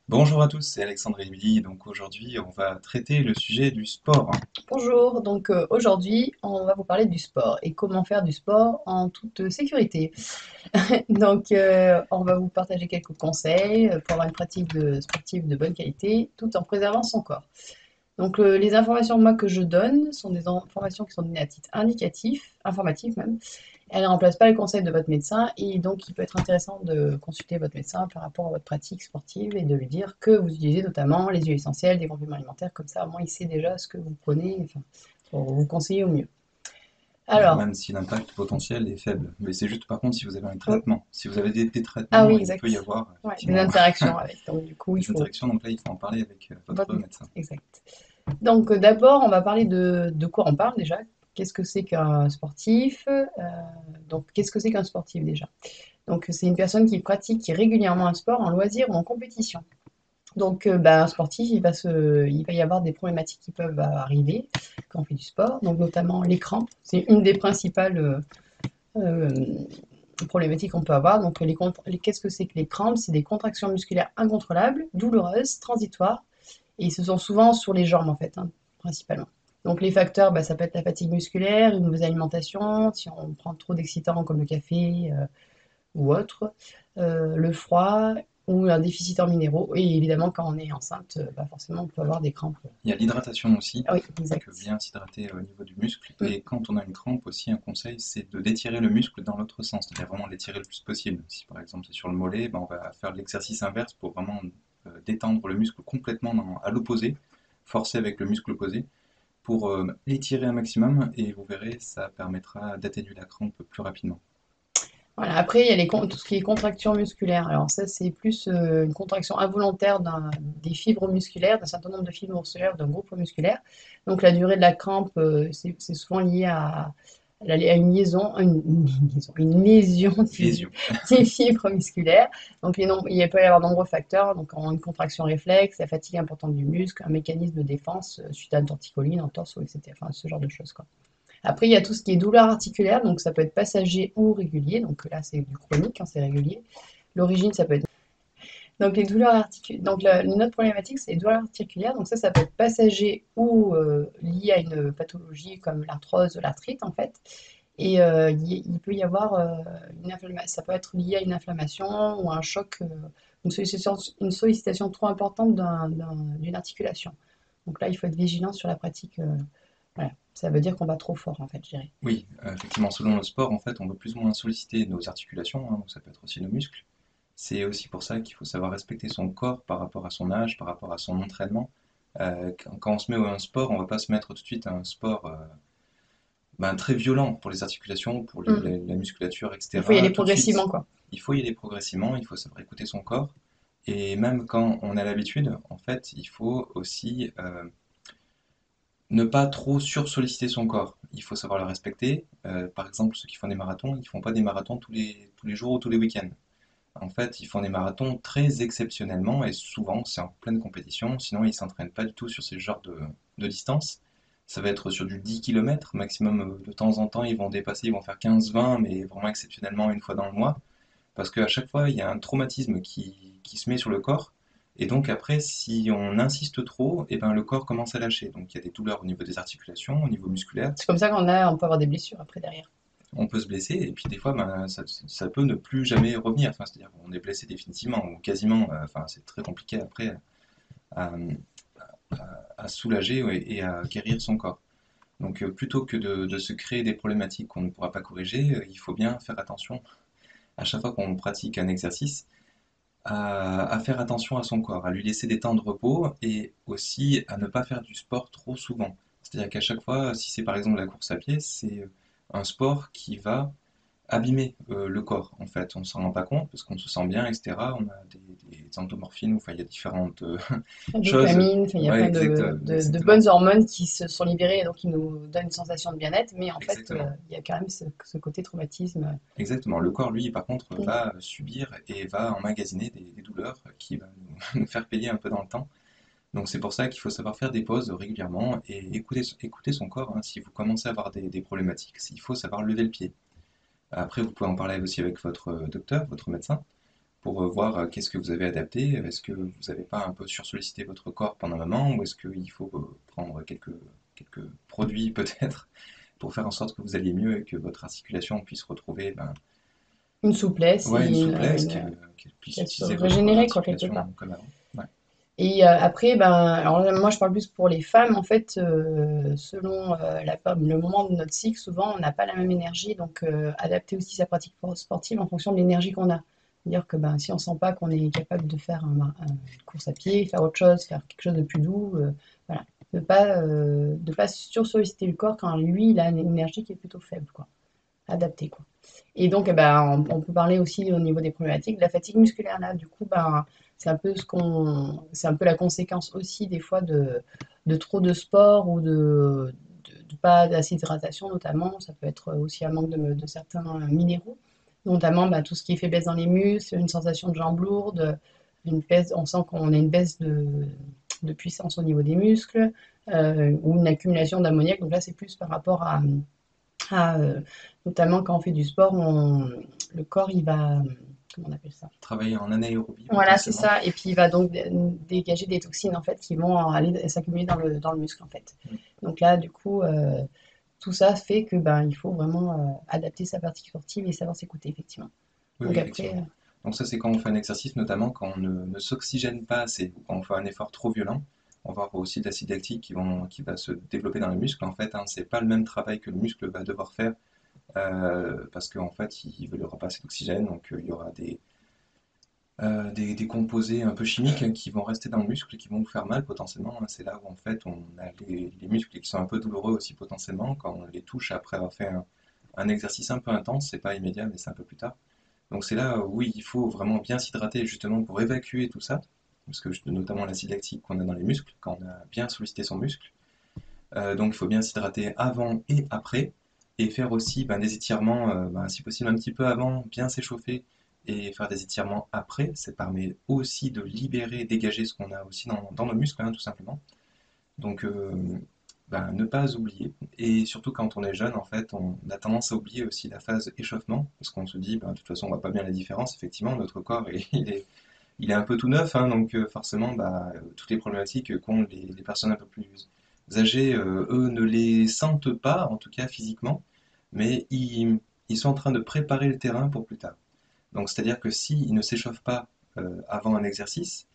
Bonjour à tous, c'est Alexandre Émilie. Donc aujourd'hui, on va traiter le sujet du sport. Bonjour, donc aujourd'hui on va vous parler du sport et comment faire du sport en toute sécurité. Donc on va vous partager quelques conseils pour avoir une pratique sportive de bonne qualité tout en préservant son corps. Donc les informations moi que je donne sont des informations qui sont données à titre indicatif, informatif même. Elles ne remplacent pas les conseils de votre médecin et donc il peut être intéressant de consulter votre médecin par rapport à votre pratique sportive et de lui dire que vous utilisez notamment les huiles essentielles, des compléments alimentaires, comme ça au moins il sait déjà ce que vous prenez, enfin, pour vous conseiller au mieux. Ouais, Alors, même si l'impact potentiel est faible. Mais c'est juste par contre si vous avez un oh, traitement. Si vous avez des ah traitements, oui, il peut y exact. avoir Ouais, des effectivement interactions avec. Donc du coup, il des faut interactions. Donc là, il faut en parler avec votre votre médecin. exact. Donc d'abord, on va parler de quoi on parle déjà. Qu'est-ce que c'est qu'un sportif? Donc qu'est-ce que c'est qu'un sportif déjà? Donc, c'est une personne qui pratique régulièrement un sport en loisir ou en compétition. Donc, bah, un sportif, il va y avoir des problématiques qui peuvent arriver quand on fait du sport, donc notamment les crampes. C'est une des principales euh, problématiques qu'on peut avoir. Donc, qu'est-ce que c'est que les crampes? C'est des contractions musculaires incontrôlables, douloureuses, transitoires, et ce sont souvent sur les jambes en fait, hein, principalement. Donc les facteurs, bah, ça peut être la fatigue musculaire, une mauvaise alimentation, si on prend trop d'excitants comme le café, ou autre, le froid ou un déficit en minéraux. Et évidemment, quand on est enceinte, bah forcément, on peut avoir des crampes. Il y a l'hydratation aussi, Ah oui, que exact. bien s'hydrater au niveau du muscle. Mm. Et quand on a une crampe aussi, un conseil, c'est de d'étirer le muscle dans l'autre sens, c'est-à-dire vraiment l'étirer le plus possible. Si par exemple c'est sur le mollet, ben, on va faire l'exercice inverse pour vraiment détendre le muscle complètement à l'opposé, forcer avec le muscle opposé pour l'étirer un maximum et vous verrez, ça permettra d'atténuer la crampe plus rapidement. Voilà. Après, il y a tout ce qui est contraction musculaire. Alors ça, c'est plus une contraction involontaire des fibres musculaires, d'un certain nombre de fibres musculaires, d'un groupe musculaire. Donc la durée de la crampe, c'est souvent lié à une liaison, une lésion Lésion. des fibres musculaires. Donc il peut y avoir de nombreux facteurs, donc une contraction réflexe, la fatigue importante du muscle, un mécanisme de défense suite à une torticoline, un torse, etc. Enfin, ce genre de choses, quoi. Après, il y a tout ce qui est douleur articulaire, donc ça peut être passager ou régulier. Donc là, c'est du chronique quand c'est régulier. L'origine, ça peut être. Donc les douleurs articulaires. Donc une autre problématique, c'est les douleurs articulaires. Donc ça peut être passager ou lié à une pathologie comme l'arthrose, l'arthrite en fait. Et il peut y avoir une inflammation. Ça peut être lié à une inflammation ou un choc, une sollicitation trop importante d'une articulation. Donc là, il faut être vigilant sur la pratique. Voilà. Ça veut dire qu'on va trop fort en fait, je dirais. Oui, effectivement, selon le sport, en fait, on va plus ou moins solliciter nos articulations, hein, donc ça peut être aussi nos muscles. C'est aussi pour ça qu'il faut savoir respecter son corps par rapport à son âge, par rapport à son entraînement. Quand on se met à un sport, on ne va pas se mettre tout de suite à un sport ben, très violent pour les articulations, pour Mm. la musculature, Il faut y etc. aller Tout de progressivement, suite. quoi. Il faut y aller progressivement, il faut savoir écouter son corps. Et même quand on a l'habitude, en fait, il faut aussi ne pas trop sursolliciter son corps. Il faut savoir le respecter. Par exemple, ceux qui font des marathons, ils ne font pas des marathons tous les jours ou tous les week-ends. En fait, ils font des marathons très exceptionnellement et souvent c'est en pleine compétition. Sinon, ils ne s'entraînent pas du tout sur ce genre de distance. Ça va être sur du 10 km maximum. De temps en temps, ils vont dépasser, ils vont faire 15-20, mais vraiment exceptionnellement une fois dans le mois. Parce qu'à chaque fois, il y a un traumatisme qui se met sur le corps. Et donc après, si on insiste trop, et ben, le corps commence à lâcher. Donc il y a des douleurs au niveau des articulations, au niveau musculaire. C'est comme ça on peut avoir des blessures après derrière. On peut se blesser et puis des fois, ben, ça peut ne plus jamais revenir. Enfin, c'est-à-dire qu'on est blessé définitivement ou quasiment. Enfin, c'est très compliqué après à, à soulager et à guérir son corps. Donc plutôt que de se créer des problématiques qu'on ne pourra pas corriger, il faut bien faire attention à chaque fois qu'on pratique un exercice à faire attention à son corps, à lui laisser des temps de repos et aussi à ne pas faire du sport trop souvent. C'est-à-dire qu'à chaque fois, si c'est par exemple la course à pied, c'est un sport qui va abîmer le corps en fait. On ne s'en rend pas compte parce qu'on se sent bien, etc. On a des endomorphines, enfin il y a différentes La choses. dopamine, enfin, il y a Ouais, plein de exactement. bonnes hormones qui se sont libérées et donc qui nous donnent une sensation de bien-être, mais en fait, Exactement. il y a quand même ce côté traumatisme. Exactement. Le corps, lui, par contre, Mm. va subir et va emmagasiner des douleurs qui va nous, nous faire payer un peu dans le temps. Donc c'est pour ça qu'il faut savoir faire des pauses régulièrement et écouter son corps, hein. Si vous commencez à avoir des problématiques, il faut savoir lever le pied. Après, vous pouvez en parler aussi avec votre docteur, votre médecin, pour voir qu'est-ce que vous avez adapté. Est-ce que vous n'avez pas un peu sursollicité votre corps pendant un moment ou est-ce qu'il faut prendre quelques produits peut-être pour faire en sorte que vous alliez mieux et que votre articulation puisse retrouver Une souplesse ouais, et une souplesse, qu'elle puisse qu'elle se utiliser votre régénérer quoi quelque articulation part. comme avant. Ouais. Et après, ben, alors là, moi je parle plus pour les femmes, en fait, selon la femme, le moment de notre cycle, souvent on n'a pas la même énergie, donc adapter aussi sa pratique sportive en fonction de l'énergie qu'on a. C'est-à-dire que ben, si on sent pas qu'on est capable de faire une course à pied, faire autre chose, faire quelque chose de plus doux, voilà. De pas sursolliciter le corps quand lui, il a une énergie qui est plutôt faible, quoi. Adapter, quoi. Et donc, eh ben, on peut parler aussi au niveau des problématiques de la fatigue musculaire. Là, du coup, ben, c'est un peu la conséquence aussi des fois de trop de sport ou de pas d'assez d'hydratation notamment. Ça peut être aussi un manque de certains minéraux, notamment ben, tout ce qui est faiblesse dans les muscles, une sensation de jambes lourdes, on sent qu'on a une baisse de puissance au niveau des muscles ou une accumulation d'ammoniac. Donc là, c'est plus par rapport à, notamment quand on fait du sport, le corps, il va, comment on appelle ça? Travailler en anaérobie Voilà, c'est potentiellement. ça. Et puis il va donc dégager des toxines en fait qui vont aller s'accumuler dans le muscle en fait. Mm. Donc là, du coup, tout ça fait que ben il faut vraiment adapter sa pratique sportive et savoir s'écouter effectivement. Oui, oui, Donc après, effectivement. Donc ça, c'est quand on fait un exercice, notamment quand on ne s'oxygène pas assez ou quand on fait un effort trop violent. On va avoir aussi de l'acide lactique qui va se développer dans le muscle. En fait, hein, c'est pas le même travail que le muscle va devoir faire parce qu'en fait, il ne aura pas assez d'oxygène. Donc il y aura des composés un peu chimiques qui vont rester dans le muscle et qui vont nous faire mal potentiellement. C'est là où en fait on a les muscles qui sont un peu douloureux aussi potentiellement quand on les touche après avoir fait un exercice un peu intense. C'est pas immédiat, mais c'est un peu plus tard. Donc c'est là où oui, il faut vraiment bien s'hydrater justement pour évacuer tout ça, parce que notamment l'acide lactique qu'on a dans les muscles, quand on a bien sollicité son muscle. Donc il faut bien s'hydrater avant et après, et faire aussi des étirements, si possible un petit peu avant, bien s'échauffer, et faire des étirements après. Ça permet aussi de libérer, dégager ce qu'on a aussi dans nos muscles, hein, tout simplement. Donc ne pas oublier. Et surtout quand on est jeune, en fait, on a tendance à oublier aussi la phase échauffement, parce qu'on se dit, de toute façon, on voit pas bien la différence. Effectivement, notre corps, il est un peu tout neuf, hein, donc forcément, toutes les problématiques qu'ont les personnes un peu plus âgées, eux, ne les sentent pas, en tout cas physiquement, mais ils sont en train de préparer le terrain pour plus tard. Donc, c'est-à-dire que s'ils ne s'échauffent pas avant un exercice,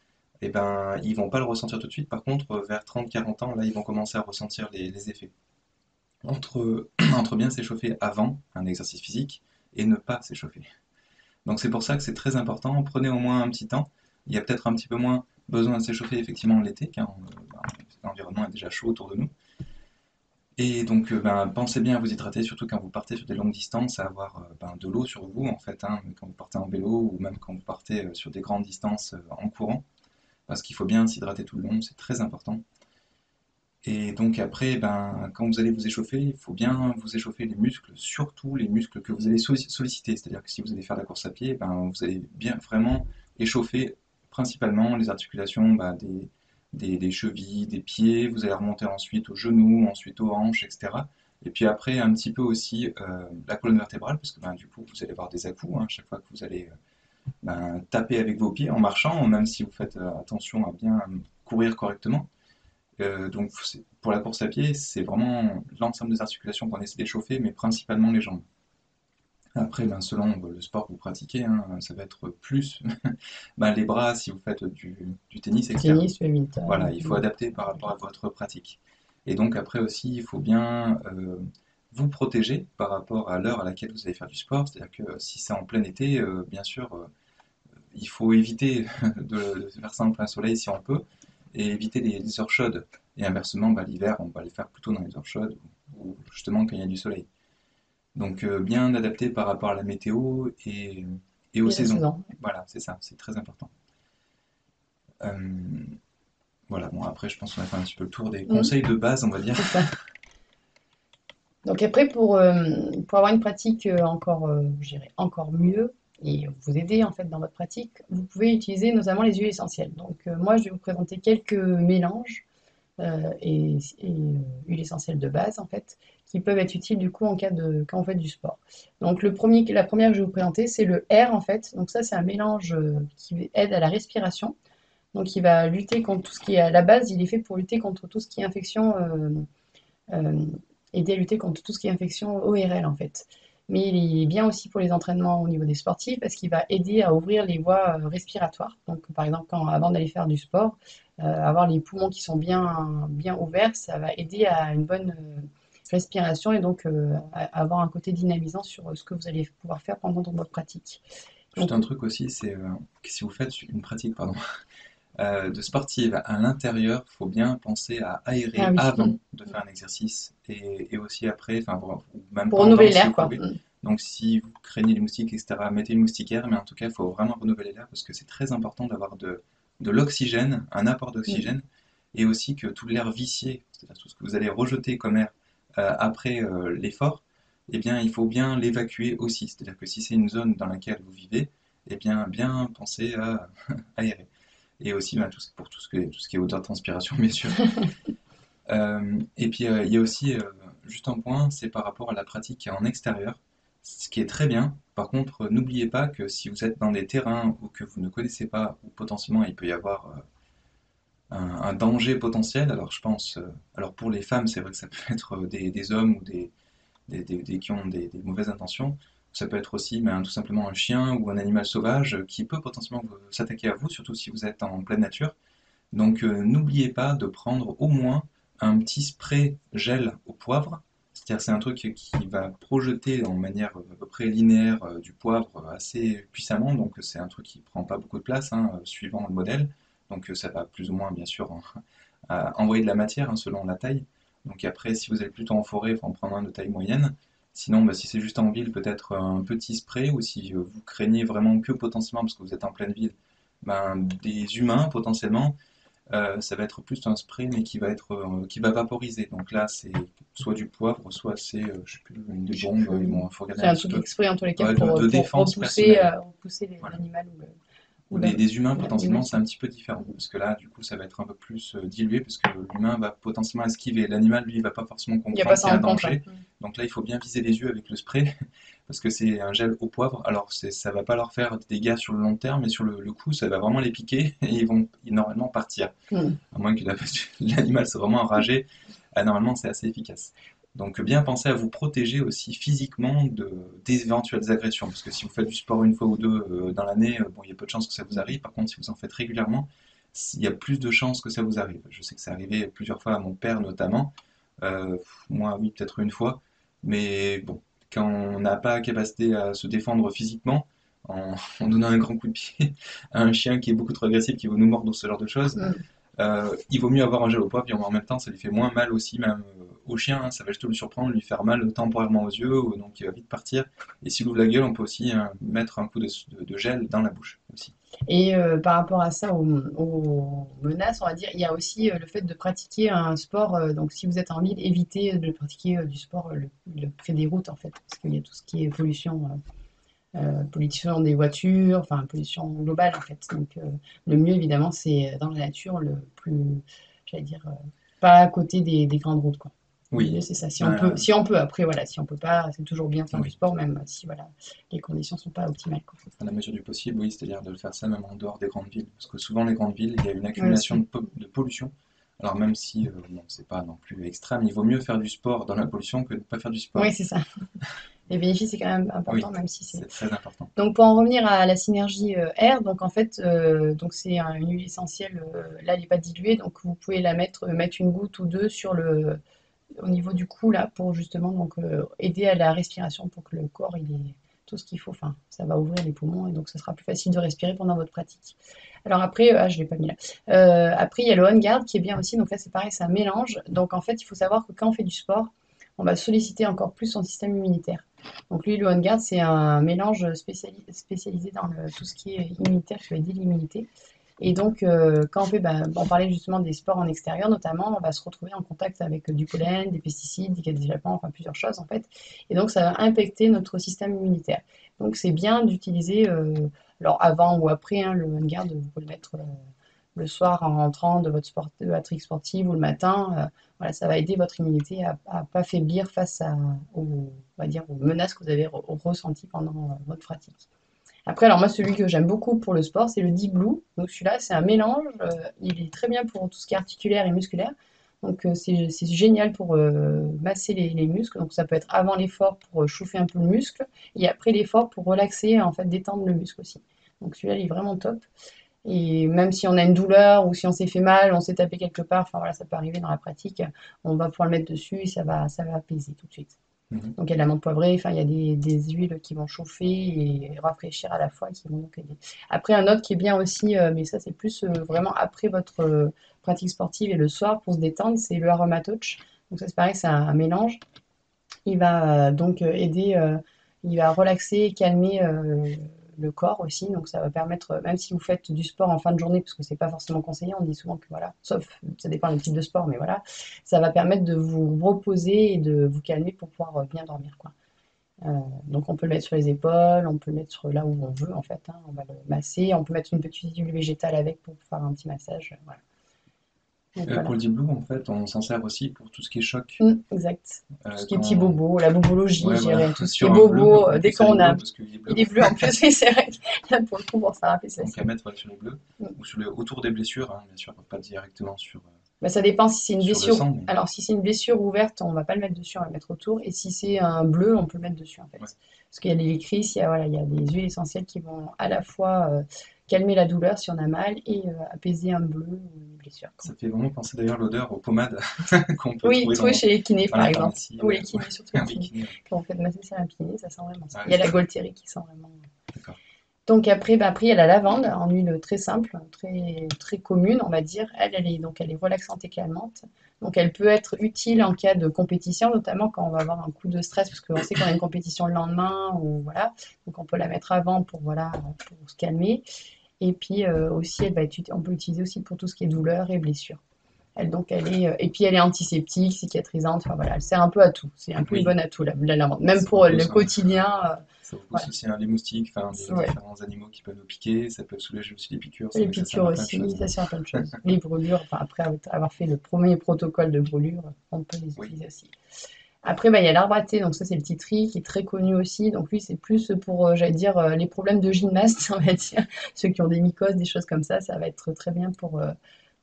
eh ben, ils vont pas le ressentir tout de suite. Par contre, vers 30-40 ans, là, ils vont commencer à ressentir les effets. Entre bien s'échauffer avant un exercice physique et ne pas s'échauffer. Donc c'est pour ça que c'est très important. Prenez au moins un petit temps. Il y a peut-être un petit peu moins besoin de s'échauffer effectivement l'été, car l'environnement est déjà chaud autour de nous. Et donc pensez bien à vous hydrater, surtout quand vous partez sur des longues distances, à avoir de l'eau sur vous en fait, hein, quand vous partez en vélo ou même quand vous partez sur des grandes distances en courant, parce qu'il faut bien s'hydrater tout le long, c'est très important. Et donc après, quand vous allez vous échauffer, il faut bien vous échauffer les muscles, surtout les muscles que vous allez solliciter. C'est-à-dire que si vous allez faire de la course à pied, vous allez bien vraiment échauffer principalement les articulations des chevilles, des pieds. Vous allez remonter ensuite aux genoux, ensuite aux hanches, etc. Et puis après, un petit peu aussi la colonne vertébrale, parce que du coup, vous allez avoir des à-coups hein, chaque fois que vous allez taper avec vos pieds en marchant, même si vous faites attention à bien courir correctement. Donc pour la course à pied, c'est vraiment l'ensemble des articulations qu'on essaie d'échauffer, mais principalement les jambes. Après, selon le sport que vous pratiquez, hein, ça va être plus les bras si vous faites du tennis, etc. tennis, badminton, Voilà, il faut adapter par rapport à votre pratique. Et donc après aussi, il faut bien vous protéger par rapport à l'heure à laquelle vous allez faire du sport. C'est-à-dire que si c'est en plein été, bien sûr, il faut éviter de faire ça en plein soleil si on peut, et éviter les heures chaudes. Et inversement, l'hiver, on va les faire plutôt dans les heures chaudes, ou justement quand il y a du soleil. Donc bien adapté par rapport à la météo et aux et la saisons. saison. Voilà, c'est ça, c'est très important. Euh, voilà, bon après je pense qu'on a fait un petit peu le tour des Mm, conseils de base, on va dire. c'est ça. Donc après, pour avoir une pratique encore, je dirais, encore mieux et vous aider en fait dans votre pratique, vous pouvez utiliser notamment les huiles essentielles. Donc moi, je vais vous présenter quelques mélanges et huiles essentielles de base en fait, qui peuvent être utiles du coup en cas de quand on fait du sport. Donc la première que je vais vous présenter, c'est le R en fait. Donc ça, c'est un mélange qui aide à la respiration. Donc il va lutter contre tout ce qui est à la base, il est fait pour lutter contre tout ce qui est infection, euh, aider à lutter contre tout ce qui est infection ORL en fait. Mais il est bien aussi pour les entraînements au niveau des sportifs parce qu'il va aider à ouvrir les voies respiratoires. Donc par exemple, avant d'aller faire du sport, avoir les poumons qui sont bien ouverts, ça va aider à une bonne respiration et donc avoir un côté dynamisant sur ce que vous allez pouvoir faire pendant votre pratique. Juste Donc, un truc aussi, c'est que si vous faites une pratique, pardon, de sportive à l'intérieur, il faut bien penser à ah aérer oui, avant de faire un exercice et aussi après, enfin, ou même pour pendant renouveler si l'air, vous quoi. pouvez. Donc si vous craignez les moustiques, etc., mettez une moustiquaire, mais en tout cas, il faut vraiment renouveler l'air parce que c'est très important d'avoir de l'oxygène, un apport Mm. d'oxygène, et aussi que tout l'air vicié, c'est-à-dire tout ce que vous allez rejeter comme air après l'effort, eh bien, il faut bien l'évacuer aussi. C'est-à-dire que si c'est une zone dans laquelle vous vivez, eh bien penser à aérer. Et aussi bah, pour tout ce qui est odeur de transpiration, bien sûr. Et puis il y a aussi juste un point, c'est par rapport à la pratique qui est en extérieur, ce qui est très bien. Par contre, n'oubliez pas que si vous êtes dans des terrains ou que vous ne connaissez pas, ou potentiellement il peut y avoir un danger potentiel, alors je pense, alors pour les femmes, c'est vrai que ça peut être des hommes ou qui ont des mauvaises intentions. Ça peut être aussi tout simplement un chien ou un animal sauvage qui peut potentiellement s'attaquer à vous, surtout si vous êtes en pleine nature. Donc n'oubliez pas de prendre au moins un petit spray gel au poivre. C'est-à-dire c'est un truc qui va projeter en manière à peu près linéaire du poivre assez puissamment. Donc c'est un truc qui prend pas beaucoup de place hein, suivant le modèle. Donc ça va plus ou moins bien sûr envoyer de la matière hein, selon la taille. Donc après si vous êtes plutôt en forêt, il faut en prendre un de taille moyenne. Sinon, bah, si c'est juste en ville, peut-être un petit spray, ou si vous craignez vraiment que potentiellement, parce que vous êtes en pleine ville, ben, des humains potentiellement, ça va être plus un spray, mais qui va vaporiser. Donc là, c'est soit du poivre, soit c'est, je sais plus, des Je sais bombes. plus. Bon, il faut regarder C'est un un petit truc peu. exprès en tous les cas Ouais, de pour défense personnelle. repousser Voilà. l'animal ou Ou des humains, l'animal potentiellement, c'est qui. un petit peu différent. Parce que là, du coup, ça va être un peu plus dilué, parce que l'humain va potentiellement esquiver. L'animal, lui, il va pas forcément Il n'y a pas comprendre ça qu'il y a en un compte, ouais. danger. Donc là, il faut bien viser les yeux avec le spray, parce que c'est un gel au poivre. Alors, ça va pas leur faire des dégâts sur le long terme, mais sur le coup, ça va vraiment les piquer, et ils vont normalement partir. Mm. À moins que l'animal soit vraiment enragé, normalement c'est assez efficace. Donc bien penser à vous protéger aussi physiquement des éventuelles agressions, parce que si vous faites du sport une fois ou deux dans l'année, bon, il y a peu de chances que ça vous arrive. Par contre, si vous en faites régulièrement, il y a plus de chances que ça vous arrive. Je sais que c'est arrivé plusieurs fois à mon père notamment. Euh, Moi, oui, peut-être une fois. Mais bon, quand on n'a pas la capacité à se défendre physiquement, en donnant un grand coup de pied à un chien qui est beaucoup trop agressif, qui veut nous mordre, ce genre de choses, Mm. il vaut mieux avoir un gel au poivre, et en même temps, ça lui fait moins mal aussi, même au chien, hein, ça va juste le surprendre, lui faire mal temporairement aux yeux, donc il va vite partir. Et s'il ouvre la gueule, on peut aussi mettre un coup de gel dans la bouche aussi. Et par rapport à ça, aux menaces, on va dire, il y a aussi le fait de pratiquer un sport. Donc, si vous êtes en ville, évitez de pratiquer du sport près des routes, en fait, parce qu'il y a tout ce qui est pollution des voitures, enfin pollution globale en fait. Donc le mieux évidemment c'est dans la nature, le plus, j'allais dire, pas à côté des grandes routes quoi. Le Oui, mieux c'est ça. euh, Si on peut, après voilà, si on peut pas, c'est toujours bien de faire du oui, sport, même si voilà, les conditions sont pas optimales quoi. à la mesure du possible, oui, c'est-à-dire de le faire ça même en dehors des grandes villes. Parce que souvent, les grandes villes, il y a une Ouais accumulation aussi. de pollution. Alors même si bon, c'est pas non plus extrême, il vaut mieux faire du sport dans la pollution que de ne pas faire du Oui, sport. c'est ça. Les bénéfices, c'est quand même important, Oui, même si c'est. c'est très important. Donc, pour en revenir à la synergie air, donc en fait, donc c'est une huile essentielle. Là, elle n'est pas diluée, donc vous pouvez mettre une goutte ou deux au niveau du cou là pour justement donc aider à la respiration pour que le corps il ait tout ce qu'il faut. Enfin, ça va ouvrir les poumons et donc ce sera plus facile de respirer pendant votre pratique. Alors après, je l'ai pas mis là. Après, il y a le On Guard qui est bien aussi. Donc là, c'est pareil, c'est un mélange. Donc en fait, il faut savoir que quand on fait du sport, on va solliciter encore plus son système immunitaire. Donc lui, le On Guard, c'est un mélange spécialisé dans tout ce qui est immunitaire, qui va aider l'immunité. Et donc, quand on fait, on parlait justement des sports en extérieur notamment, on va se retrouver en contact avec du pollen, des pesticides, des gaz d'échappement, enfin plusieurs choses en fait. Et donc, ça va impacter notre système immunitaire. Donc, c'est bien d'utiliser, alors avant ou après, hein, le On Guard, vous pouvez le mettre le soir en rentrant de votre pratique sportive ou le matin. Voilà, ça va aider votre immunité à pas faiblir face on va dire, aux menaces que vous avez ressenties pendant votre pratique. Après, alors moi, celui que j'aime beaucoup pour le sport, c'est le Deep Blue. Donc celui-là, c'est un mélange. Il est très bien pour tout ce qui est articulaire et musculaire. Donc c'est génial pour masser les muscles. Donc ça peut être avant l'effort pour chauffer un peu le muscle et après l'effort pour relaxer, en fait, détendre le muscle aussi. Donc celui-là, il est vraiment top. Et même si on a une douleur ou si on s'est fait mal, on s'est tapé quelque part, enfin voilà, ça peut arriver dans la pratique, on va pouvoir le mettre dessus et ça va apaiser tout de suite. Mhm. Donc il y a de la menthe poivrée, enfin il y a des huiles qui vont chauffer et rafraîchir à la fois qui vont donc aider. Après un autre qui est bien aussi, mais ça c'est plus vraiment après votre pratique sportive et le soir pour se détendre, c'est le Aroma Touch. Donc ça c'est pareil, c'est un mélange. Il va donc aider, il va relaxer et calmer le corps aussi. Donc ça va permettre, même si vous faites du sport en fin de journée, parce que c'est pas forcément conseillé, on dit souvent que voilà, sauf ça dépend du type de sport, mais voilà, ça va permettre de vous reposer et de vous calmer pour pouvoir bien dormir, quoi. Donc on peut le mettre sur les épaules, on peut le mettre sur là où on veut en fait, hein, on va le masser, on peut mettre une petite huile végétale avec pour faire un petit massage, voilà. Donc Pour voilà. le Deep Blue, en fait, on s'en sert aussi pour tout ce qui est choc. Exact. Tout ce qui est petit Quand... bobo, la bobologie, Ouais, je voilà, dirais, tout ce qui est sur un bleu, bobo, en dès plus, elle est qu'on bleue a. parce qu'il est bleu. Il est bleu en plus, oui, c'est vrai. Là, pour le coup, bon, ça rappelle ça. Donc à mettre sur les bleus Mm. ou sur autour des blessures, hein, bien sûr, pas directement Bah, ça dépend si c'est une sur le blessure. sang, mais Alors, si c'est une blessure ouverte, on va pas le mettre dessus, on va le mettre autour. Et si c'est un bleu, on peut le mettre dessus, en fait. ouais, Parce qu'il y a l'hélicris, voilà, il y a des huiles essentielles qui vont à la fois calmer la douleur si on a mal et apaiser un bleu ou une blessure, quoi. ça fait vraiment penser d'ailleurs l'odeur aux pommades qu'on peut Oui, trouver trouvé chez les kinés, dans par les exemple. pharmacies. Ou Ouais, les ouais. kinés, surtout les Ah oui, kinés. kiné, ouais. Quand on fait de masser sur un kiné, ça sent vraiment ça. Ah Il y oui, a la c'est vrai. Golteri qui sent vraiment. D'accord. Donc après, bah après, il y a la lavande en huile très simple, très commune, on va dire. Elle est relaxante et calmante. Donc elle peut être utile en cas de compétition, notamment quand on va avoir un coup de stress, parce qu'on sait qu'on a une compétition le lendemain, ou voilà. Donc on peut la mettre avant pour, voilà, pour se calmer. Et puis aussi, on peut l'utiliser aussi pour tout ce qui est douleur et blessure. Et puis elle est antiseptique, cicatrisante, enfin voilà, elle sert un peu à tout. C'est un peu une Oui, bonne atout, la lavande. Même ça pour le repousse, quotidien, ça repousse voilà. aussi hein, les moustiques, enfin les Ouais. différents animaux qui peuvent nous piquer, ça peut soulager aussi les piqûres, c'est Les vrai que ça sert piqûres à plein de aussi, choses. ça sert à plein de choses. Les brûlures, enfin après avoir fait le premier protocole de brûlure, on peut les Oui, utiliser aussi. Après, bah, il y a l'arbre à thé, donc ça c'est le titri qui est très connu aussi. Donc lui c'est plus pour, j'allais dire, les problèmes de gymnaste, on va dire. Ceux qui ont des mycoses, des choses comme ça va être très bien pour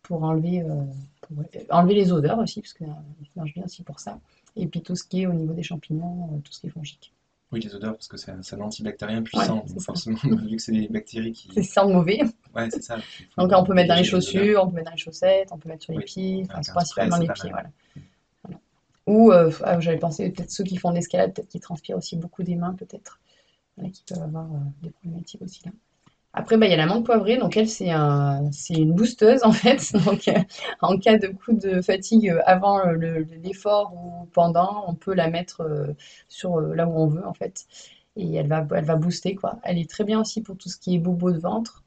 enlever les odeurs aussi, parce qu'il marche bien aussi pour ça. Et puis tout ce qui est au niveau des champignons, tout ce qui est fongique. oui, les odeurs, parce que c'est un antibactérien Ouais, puissant, c'est donc ça. forcément, vu que c'est des bactéries C'est qui... ça le mauvais. Ouais, c'est ça, il Donc faut là, on peut mettre dans les dégager les odeurs. chaussures, on peut mettre dans les chaussettes, on peut mettre sur les Oui, pieds, enfin avec c'est un spray, principalement c'est les pas pieds, mal. voilà. Ou j'avais pensé peut-être ceux qui font de l'escalade, peut-être qui transpirent aussi beaucoup des mains, peut-être, voilà, qui peuvent avoir des problématiques aussi là. Après, bah, il y a la menthe poivrée, donc elle, c'est une boosteuse en fait. Donc, en cas de coup de fatigue avant l'effort ou pendant, on peut la mettre sur là où on veut en fait. Et elle va booster quoi. Elle est très bien aussi pour tout ce qui est bobo de ventre.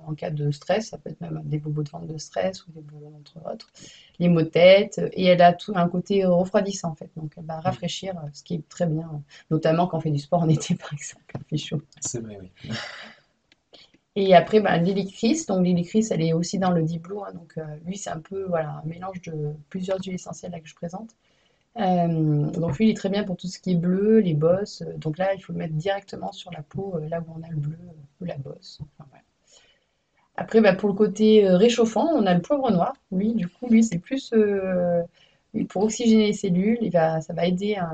En cas de stress, ça peut être même des bobos de ventre de stress ou des bobos de ventre autres. Les maux de tête. Et elle a tout un côté refroidissant en fait. Donc, elle va Oui, rafraîchir, ce qui est très bien, notamment quand on fait du sport en été par exemple, quand il fait chaud. c'est vrai, oui. Et après, bah, l'hélicris. Donc l'hélicris, elle est aussi dans le diplo, hein, donc lui, c'est un peu voilà, un mélange de plusieurs huiles essentielles là, que je présente. Donc lui, il est très bien pour tout ce qui est bleu, les bosses. Donc là, il faut le mettre directement sur la peau, là où on a le bleu ou la bosse. Enfin, voilà. Après, bah, pour le côté réchauffant, on a le poivre noir. Lui, du coup, lui, c'est plus pour oxygéner les cellules. Ça va aider à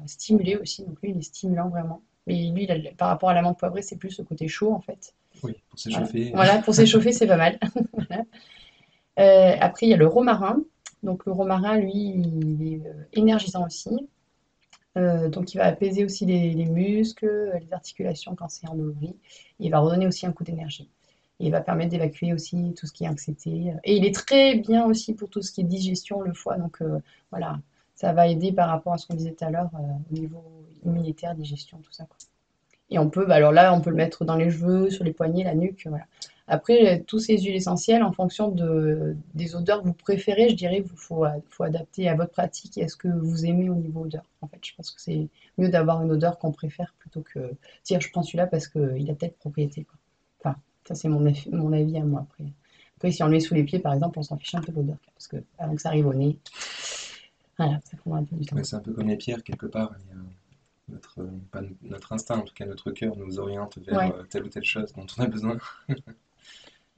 stimuler aussi. Donc lui, il est stimulant vraiment. Mais lui, par rapport à la menthe poivrée, c'est plus le côté chaud en fait. Oui, pour Voilà, s'échauffer. voilà, pour s'échauffer, c'est pas mal. Voilà. Après, il y a le romarin. Donc, le romarin, lui, il est énergisant aussi. Donc, il va apaiser aussi les muscles, les articulations quand c'est endolori. Il va redonner aussi un coup d'énergie. Et il va permettre d'évacuer aussi tout ce qui est anxiété. Et il est très bien aussi pour tout ce qui est digestion, le foie. Donc, voilà, ça va aider par rapport à ce qu'on disait tout à l'heure au niveau immunitaire, digestion, tout ça, quoi. Et on peut, bah alors là, on peut le mettre dans les cheveux, sur les poignets, la nuque, voilà. Après, tous ces huiles essentielles, en fonction des odeurs que vous préférez, je dirais qu'il faut adapter à votre pratique et à ce que vous aimez au niveau odeur. En fait, je pense que c'est mieux d'avoir une odeur qu'on préfère plutôt que dire je prends celui-là parce qu'il a telle propriété, quoi. Enfin, ça c'est mon avis à moi après. Après, si on le met sous les pieds, par exemple, on s'en fiche un peu de l'odeur, parce que avant que ça arrive au nez, voilà, ça prendra un peu du temps. Ouais, c'est un peu comme les pierres, quelque part. Pas notre instinct, en tout cas notre cœur nous oriente vers Ouais. telle ou telle chose dont on a besoin.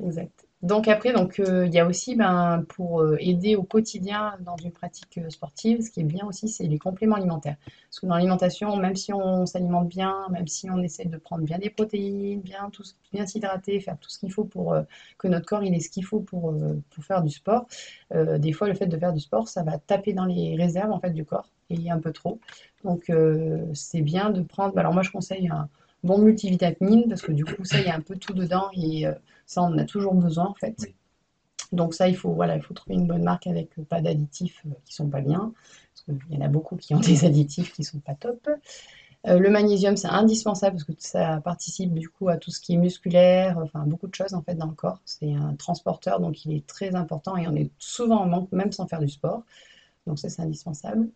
Exact. Donc après, il y a aussi, ben, pour aider au quotidien dans une pratique sportive, ce qui est bien aussi, c'est les compléments alimentaires. Parce que dans l'alimentation, même si on s'alimente bien, même si on essaie de prendre bien des protéines, bien s'hydrater, faire tout ce qu'il faut pour que notre corps il ait ce qu'il faut pour faire du sport, des fois le fait de faire du sport, ça va taper dans les réserves en fait du corps et un peu trop. Donc c'est bien de prendre. Alors moi je conseille un bon multivitamine parce que du coup ça il y a un peu tout dedans et ça, on en a toujours besoin en fait. Oui, Donc ça, voilà, il faut trouver une bonne marque avec pas d'additifs qui sont pas bien. Parce qu'il y en a beaucoup qui ont des additifs qui sont pas top. Le magnésium, c'est indispensable parce que ça participe du coup à tout ce qui est musculaire, enfin beaucoup de choses en fait dans le corps. C'est un transporteur, donc il est très important et on est souvent en manque même sans faire du sport. Donc ça, c'est indispensable.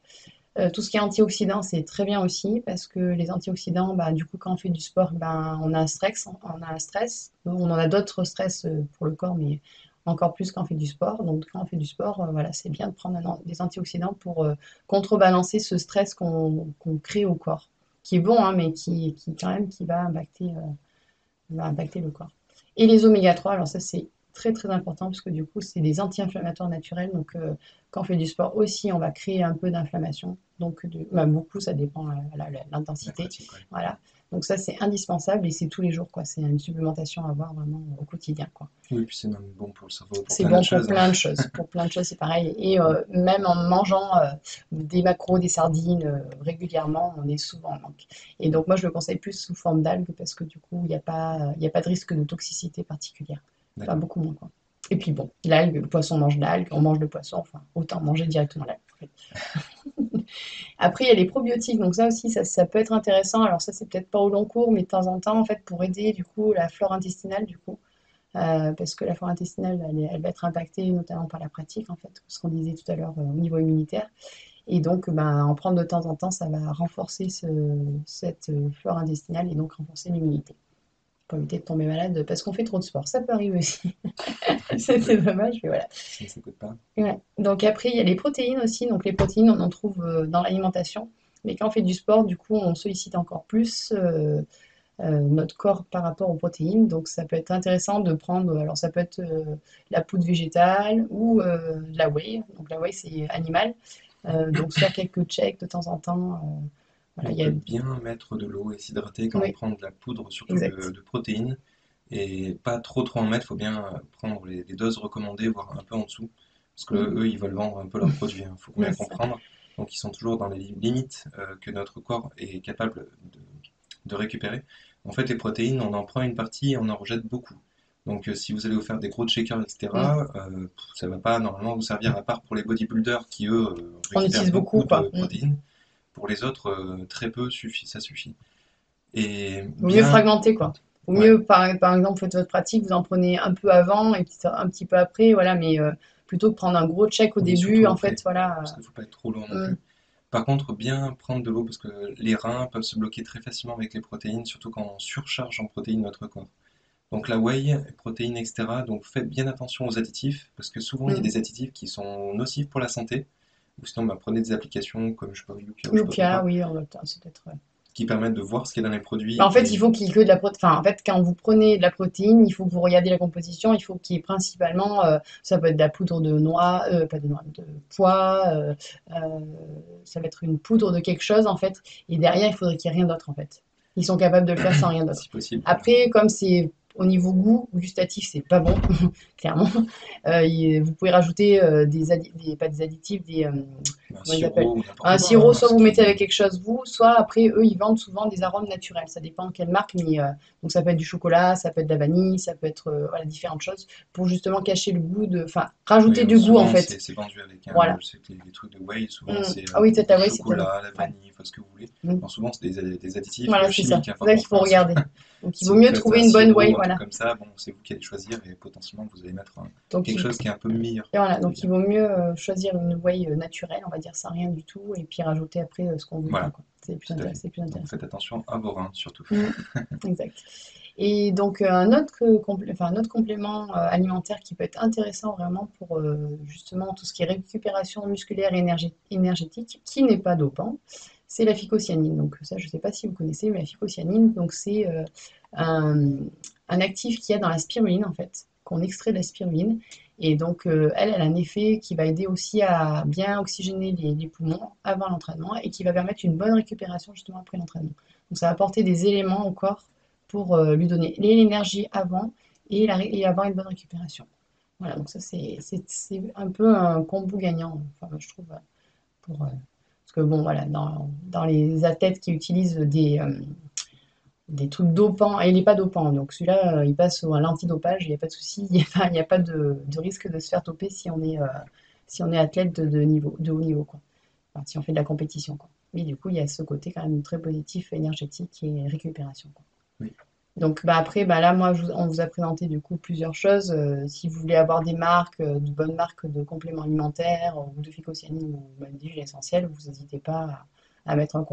Tout ce qui est antioxydants, c'est très bien aussi parce que les antioxydants, bah, du coup, quand on fait du sport, ben, on a un stress, on a un stress. On en a d'autres stress pour le corps, mais encore plus quand on fait du sport. Donc, quand on fait du sport, voilà, c'est bien de prendre des antioxydants pour contrebalancer ce stress qu'on crée au corps, qui est bon, hein, mais qui quand même qui va impacter le corps. Et les oméga 3, alors ça c'est très très important parce que du coup c'est des anti-inflammatoires naturels. Donc quand on fait du sport aussi, on va créer un peu d'inflammation. Donc bah, beaucoup, ça dépend la l'intensité. pratique, ouais. Voilà. Donc ça c'est indispensable et c'est tous les jours quoi. C'est une supplémentation à avoir vraiment au quotidien quoi. Oui, puis c'est même bon pour le cerveau, pour C'est plein d'autres bon pour choses, hein. plein de choses. Pour plein de choses, c'est pareil. Et Mm. même en mangeant des maquereaux, des sardines régulièrement, on est souvent en manque. Et donc, moi, je le conseille plus sous forme d'algues parce que du coup, il y a pas de risque de toxicité particulière. Enfin, D'accord. beaucoup moins, quoi. Et puis bon, l'algue, le poisson mange l'algue, on mange le poisson, enfin, autant manger directement l'algue. En fait. Après, il y a les probiotiques, donc ça aussi, ça peut être intéressant. Alors ça, c'est peut-être pas au long cours, mais de temps en temps, en fait, pour aider du coup la flore intestinale, du coup parce que la flore intestinale, elle va être impactée notamment par la pratique, en fait, ce qu'on disait tout à l'heure au niveau immunitaire. Et donc, ben, en prendre de temps en temps, ça va renforcer cette flore intestinale et donc renforcer l'immunité. Pour éviter de tomber malade parce qu'on fait trop de sport. Ça peut arriver aussi. Oui, ça C'est peut. dommage, mais voilà. Ça ne s'écoute pas. Ouais. Donc après, il y a les protéines aussi. Donc les protéines, on en trouve dans l'alimentation. Mais quand on fait du sport, du coup, on sollicite encore plus notre corps par rapport aux protéines. Donc ça peut être intéressant de prendre, alors ça peut être la poudre végétale ou de la whey. Donc la whey c'est animal. Donc se faire quelques checks de temps en temps. On Voilà, il y a... peut bien mettre de l'eau et s'hydrater quand on Oui, prend de la poudre, surtout exact. de protéines, et pas trop en mettre. Il faut bien prendre les doses recommandées, voire un peu en dessous, parce que Mm. eux, ils veulent vendre un peu leurs produits. Il faut bien Ouais, ça. comprendre. Donc, ils sont toujours dans les limites que notre corps est capable de récupérer. En fait, les protéines, on en prend une partie et on en rejette beaucoup. Donc, si vous allez vous faire des gros shakers, Mm. etc., ça va pas normalement vous servir à part pour les bodybuilders qui, eux, On récupèrent utilise beaucoup, beaucoup de quoi. Mm. protéines. Pour les autres, très peu suffit, ça suffit. Et Vaut mieux bien, fragmenter, quoi. Vaut ouais, mieux, par exemple, vous faites votre pratique, vous en prenez un peu avant et un petit peu après, voilà, mais plutôt que prendre un gros check au oui, début, surtout en fait, après, parce voilà. qu'il ne faut pas être trop lourd non Mm. plus. Par contre, bien prendre de l'eau parce que les reins peuvent se bloquer très facilement avec les protéines, surtout quand on surcharge en protéines notre corps. Donc la whey, protéines, etc. Donc faites bien attention aux additifs parce que souvent il y a Mm. des additifs qui sont nocifs pour la santé. Ou sinon, bah, prenez des applications comme je sais pas, Yuka ou je sais pas trop Loupia, quoi, oui, c'est peut-être. qui permettent de voir ce qu'il y a dans les Bah, produits en fait, il et faut qu'il y ait que de la protéine. Enfin, en fait, quand vous prenez de la protéine, il faut que vous regardiez la composition. Il faut qu'il y ait principalement, ça peut être de la poudre de noix, pas de noix, de pois, euh, ça va être une poudre de quelque chose, en fait. Et derrière, il faudrait qu'il n'y ait rien d'autre, en fait. Ils sont capables de le faire sans rien d'autre. si possible, voilà. Après, comme c'est au niveau goût, gustatif, c'est pas bon, clairement. Vous pouvez rajouter pas des additifs, Un comment ils appellent? sirop ou n'importe Un quoi, sirop, hein, soit ce vous mettez qui... avec quelque chose vous, soit après eux ils vendent souvent des arômes naturels. Ça dépend quelle marque, mais donc ça peut être du chocolat, ça peut être de la vanille, ça peut être voilà, différentes choses pour justement cacher le goût enfin Oui, rajouter du goût en souvent fait. c'est vendu avec un. Voilà. Je sais que les trucs de whey, souvent Mm. c'est Ah oui, le peut-être oui, c'est peut-être. chocolat, la Ouais. vanille, enfin ce que vous voulez. Mm. Alors souvent c'est des additifs Voilà, c'est ça. chimiques, hein, C'est par ça qu'il contre, faut hein. regarder. Donc il Si vaut vous mieux faites trouver un une bonne sirop whey, ou un truc voilà. comme ça, bon, c'est vous qui allez choisir et potentiellement vous allez mettre Donc quelque il, chose qui est un peu meilleur, et voilà, je veux donc il dire. vaut mieux choisir une whey naturelle, on va dire sans rien du tout, et puis rajouter après ce qu'on veut dedans, Voilà, quoi. C'est plus tout à fait. c'est plus Donc intéressant. faites attention à vos reins surtout. Mm. Exact. Et donc, un autre complément alimentaire qui peut être intéressant vraiment pour justement tout ce qui est récupération musculaire et énergétique, qui n'est pas dopant, c'est la phycocyanine. Donc, ça, je ne sais pas si vous connaissez, mais la phycocyanine, donc c'est un, un actif qu'il y a dans la spiruline, en fait, qu'on extrait de la spiruline. Et donc, elle a un effet qui va aider aussi à bien oxygéner les poumons avant l'entraînement et qui va permettre une bonne récupération justement après l'entraînement. Donc, ça va apporter des éléments au corps pour lui donner l'énergie avant et avoir une bonne récupération. Voilà, donc ça, c'est un peu un combo gagnant, enfin, moi, je trouve, parce que bon, voilà, dans les athlètes qui utilisent des trucs dopants, et il n'est pas dopant, donc celui-là, il passe à l'antidopage, il n'y a pas de souci, il n'y a pas de risque de se faire doper si on est athlète de haut niveau, quoi. Enfin, si on fait de la compétition, quoi. Mais du coup, il y a ce côté quand même très positif, énergétique et récupération, quoi. Oui. Donc bah, après, bah, là, moi, on vous a présenté du coup plusieurs choses. Si vous voulez avoir des marques, de bonnes marques de compléments alimentaires ou de phycocyanine ou même d'huile essentielle, vous n'hésitez pas à mettre un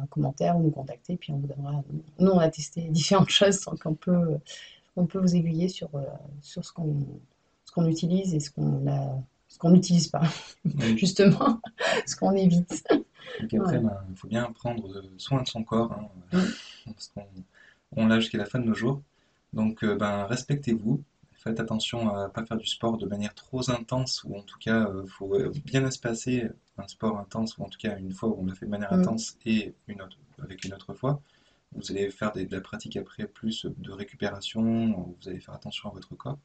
commentaire ou nous contacter, puis on vous donnera. Nous, on a testé différentes choses, donc on peut vous aiguiller sur ce qu'on utilise et ce qu'on n'utilise pas, Oui. justement, ce qu'on évite. Et puis après, Voilà. ben, il faut bien prendre soin de son corps, hein, Mm. parce qu'on l'a jusqu'à la fin de nos jours. Donc, ben, respectez-vous. Faites attention à ne pas faire du sport de manière trop intense, ou en tout cas, il faut bien espacer un sport intense, ou en tout cas une fois où on l'a fait de manière Mm. intense et une autre, avec une autre fois. Vous allez faire de la pratique après plus de récupération, vous allez faire attention à votre corps.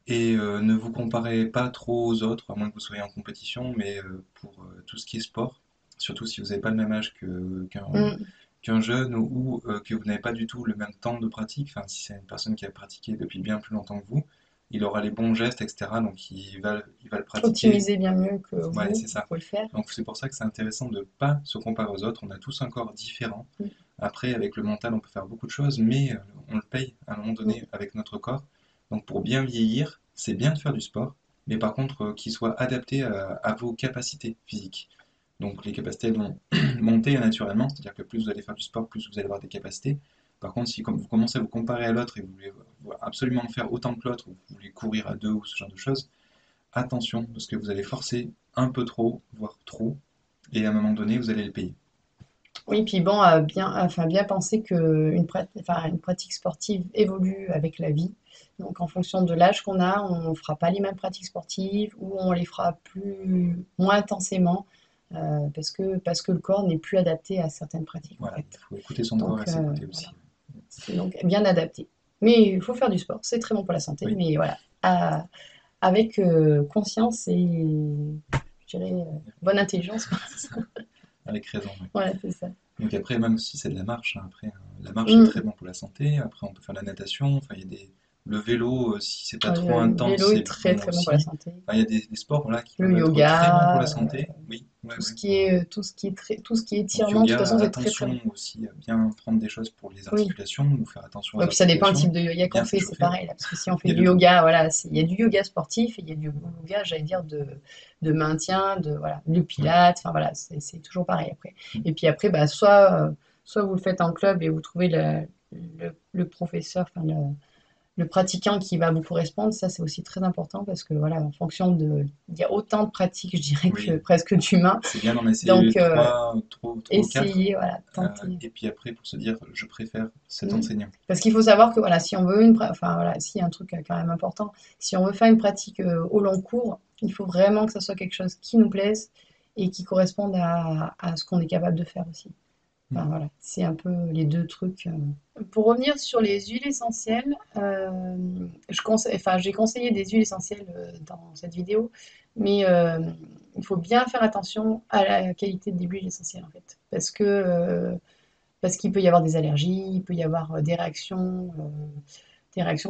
Et ne vous comparez pas trop aux autres, à moins que vous soyez en compétition, mais pour tout ce qui est sport, surtout si vous n'avez pas le même âge Mm. qu'un jeune ou que vous n'avez pas du tout le même temps de pratique, enfin si c'est une personne qui a pratiqué depuis bien plus longtemps que vous, il aura les bons gestes, etc. Donc il va le pratiquer. Optimiser bien mieux que Ouais, vous c'est ça. pouvez le faire. Donc c'est pour ça que c'est intéressant de ne pas se comparer aux autres. On a tous un corps différent. Mm. Après, avec le mental, on peut faire beaucoup de choses, mais on le paye à un moment donné Mm. avec notre corps. Donc pour bien vieillir, c'est bien de faire du sport, mais par contre qu'il soit adapté à vos capacités physiques. Donc les capacités elles vont monter naturellement, c'est-à-dire que plus vous allez faire du sport, plus vous allez avoir des capacités. Par contre, si comme vous commencez à vous comparer à l'autre et vous voulez absolument faire autant que l'autre, ou vous voulez courir à deux ou ce genre de choses, attention, parce que vous allez forcer un peu trop, voire trop, et à un moment donné, vous allez le payer. Oui, puis bon, bien penser enfin, une pratique sportive évolue avec la vie. Donc, en fonction de l'âge qu'on a, on ne fera pas les mêmes pratiques sportives ou on les fera moins intensément parce que le corps n'est plus adapté à certaines pratiques, en Voilà, il fait. faut écouter son corps Donc, et s'écouter voilà, aussi. c'est donc bien adapté. Mais il faut faire du sport, c'est très bon pour la santé, Oui, mais voilà, avec conscience et, je dirais, bonne intelligence, quoi. c'est ça, avec raison. Oui. Voilà, c'est ça. Donc après, même si c'est de la marche, hein, après, la marche c'est très Mm. bon pour la santé. Après, on peut faire la natation. Enfin, il y a le vélo, si c'est pas trop Le intense, vélo est c'est très bon très bon pour la aussi. santé. Enfin, il y a des sports voilà, qui Le peuvent être très bons pour la yoga, santé. Oui, ouais, ouais. tout ce qui est Donc étirement, de toute yoga, façon, c'est très très bon. attention aussi à bien prendre des choses pour les Oui. articulations, ou faire attention aux Ouais, puis ça dépend le articulations, type de yoga qu'on bien fait, c'est s'échauffer. pareil là, parce que si on fait Il y a du de tout. yoga, voilà, il y a du yoga sportif et il y a du yoga, j'allais dire, de maintien, voilà, du Oui. pilate, enfin voilà, c'est toujours pareil après. Mm. Et puis après, bah, soit vous le faites en club et vous trouvez le professeur, enfin le pratiquant qui va vous correspondre, ça c'est aussi très important parce que voilà, en fonction il y a autant de pratiques, je dirais, que Oui, presque d'humains. c'est bien d'en essayer Donc, trois ou quatre. essayez, voilà, tentez. Et puis après, pour se dire, je préfère cet Mm. enseignant. Parce qu'il faut savoir que voilà, si on veut enfin voilà, s'il y a un truc quand même important, si on veut faire une pratique au long cours, il faut vraiment que ça soit quelque chose qui nous plaise et qui corresponde à ce qu'on est capable de faire aussi. Mm. Enfin voilà, c'est un peu les deux trucs. Pour revenir sur les huiles essentielles, enfin, j'ai conseillé des huiles essentielles dans cette vidéo, mais il faut bien faire attention à la qualité des huiles essentielles en fait, parce qu'il peut y avoir des allergies, il peut y avoir des réactions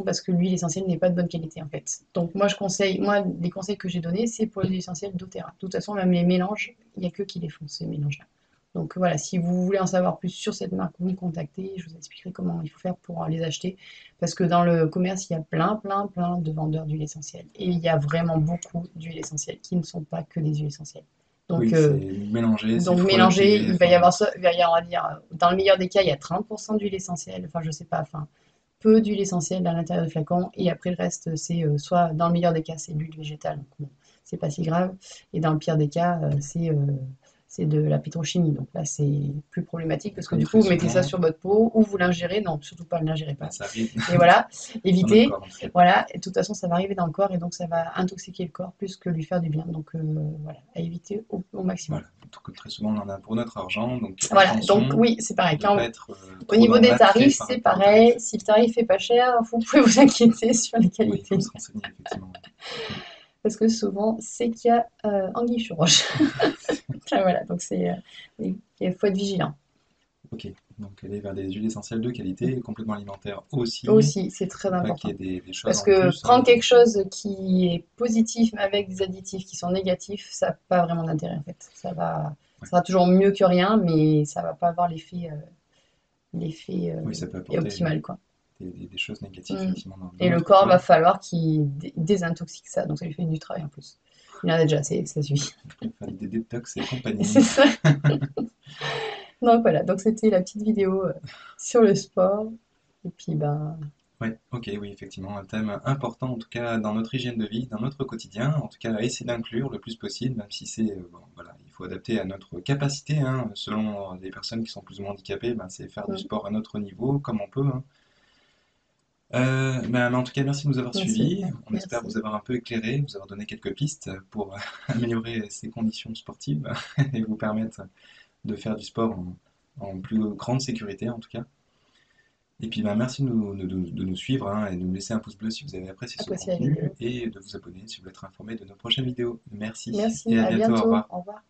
parce que l'huile essentielle n'est pas de bonne qualité en fait. Donc moi les conseils que j'ai donnés, c'est pour les huiles essentielles doTERRA. De toute façon, même les mélanges, il n'y a que qui les font, ces mélanges-là. Donc voilà, si vous voulez en savoir plus sur cette marque, vous me contactez, je vous expliquerai comment il faut faire pour les acheter. Parce que dans le commerce, il y a plein de vendeurs d'huile essentielle. Et il y a vraiment beaucoup d'huiles essentielles qui ne sont pas que des huiles essentielles. Donc, Oui, c'est mélangé, c'est donc mélanger, freté, il va y enfin, avoir, on va dire, dans le meilleur des cas, il y a 30% d'huile essentielle, enfin je sais pas, enfin peu d'huile essentielle à l'intérieur du flacon, et après le reste, c'est soit, dans le meilleur des cas, c'est de l'huile végétale, donc bon, c'est pas si grave, et dans le pire des cas, c'est de la pétrochimie. Donc là, c'est plus problématique parce que comme du très coup, vous mettez ça souvent, sur votre peau ou vous l'ingérez. Non, surtout pas, ne l'ingérez bah, pas. ça arrive Mais voilà, dans notre évitez. corps en tout cas. Voilà, et de toute façon, ça va arriver dans le corps et donc ça va intoxiquer le corps plus que lui faire du bien. Donc voilà, à éviter au maximum. Voilà, donc très souvent on en a pour notre argent, donc Voilà, donc attention oui, c'est pareil. de ne pas être Au trop niveau dans des l'attrait tarifs, par c'est rapport au pareil. tarif. Si le tarif est pas cher, vous pouvez vous inquiéter sur les Oui, il faut qualités. se renseigner effectivement. Parce que souvent, c'est qu'il y a anguille sur roche. Ah, voilà, donc oui, il faut être vigilant. Ok, donc aller vers des huiles essentielles de qualité, compléments alimentaires aussi. Aussi, c'est très Faut pas qu'il y important. ait des choses Parce en que plus, hein, prendre quelque chose qui est positif mais avec des additifs qui sont négatifs, ça n'a pas vraiment d'intérêt en fait. ouais. Ça sera toujours mieux que rien, mais ça va pas avoir l'effet Oui, ça peut apporter optimal quoi. des choses négatives Mm. effectivement dans Et le notre corps va corps. falloir qu'il désintoxique ça, donc ça lui fait du travail en plus. Il en a déjà assez, ça suffit. Pour faire des détox et C'est compagnie. ça. Donc voilà, donc c'était la petite vidéo sur le sport. Et puis ben Ouais, ok, oui, effectivement, un thème important en tout cas dans notre hygiène de vie, dans notre quotidien, en tout cas à essayer d'inclure le plus possible, même si c'est, bon, voilà, il faut adapter à notre capacité, hein, selon les personnes qui sont plus ou moins handicapées, ben, c'est faire du mm, sport à notre niveau, comme on peut, hein. Mais en tout cas, merci de nous avoir merci, suivis. On espère vous merci. avoir un peu éclairé, vous avoir donné quelques pistes pour améliorer ses conditions sportives et vous permettre de faire du sport en plus grande sécurité en tout cas. Et puis ben, merci de nous suivre hein, et de nous laisser un pouce bleu si vous avez apprécié ce Appréciez la contenu vidéo. et de vous abonner si vous voulez être informé de nos prochaines vidéos. Merci Merci, et à à bientôt, au bientôt, revoir. au revoir.